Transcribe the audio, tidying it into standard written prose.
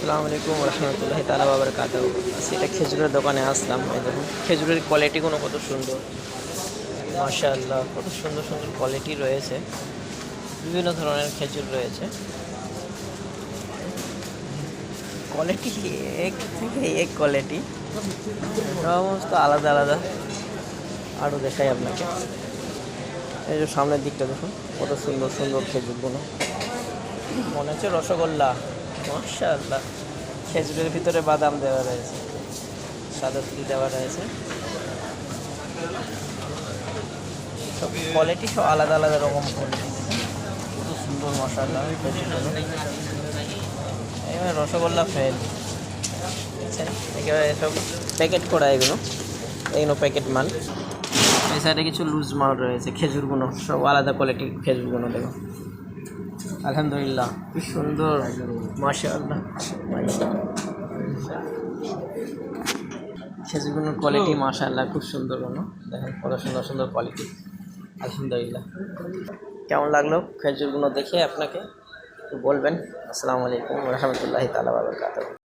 আসসালামু আলাইকুম রহমতুল্লাহি তাআলা ওয়া বারাকাতুহু। এটা খেজুরের দোকানে আসলাম। এই দেখুন খেজুরের কোয়ালিটিগুলো কত সুন্দর, মাশাআল্লাহ, কত সুন্দর সুন্দর কোয়ালিটি রয়েছে। বিভিন্ন ধরনের খেজুর রয়েছে, কোয়ালিটি এক থেকে এক কোয়ালিটি, সমস্ত আলাদা আলাদা। আরও দেখাই আপনাকে, এই যে সামনের দিকটা দেখুন কত সুন্দর সুন্দর খেজুরগুলো, মনে হচ্ছে রসগোল্লা। মাশাআল্লাহ, খেজুরের ভিতরে বাদাম দেওয়া রয়েছে, সাদা তিল দেওয়া রয়েছে, সব কোয়ালিটি সব আলাদা আলাদা রকম কোয়ালিটি। কত সুন্দর মাশাআল্লাহ খেজুরগুলো। এবার রসগোল্লা ফেল, বুঝছেন, একেবারে সব প্যাকেট করা, এগুলো প্যাকেট মাল। এই সাইডে কিছু লুজ মাল রয়েছে, খেজুরগুলো সব আলাদা কোয়ালিটির খেজুরগুলো দেখো। আলহামদুলিল্লাহ, কি সুন্দর, মাশাআল্লাহ। খেজুরগুলোর কোয়ালিটি মাশাআল্লাহ খুব সুন্দর, দেখেন কত সুন্দর সুন্দর কোয়ালিটি। আলহামদুলিল্লাহ, কেমন লাগলো খেজুরগুলো দেখে আপনাকে একটু বলবেন। আসসালামু আলাইকুম রহমতুল্লাহি তাআলা ওয়া বারাকাতুহু।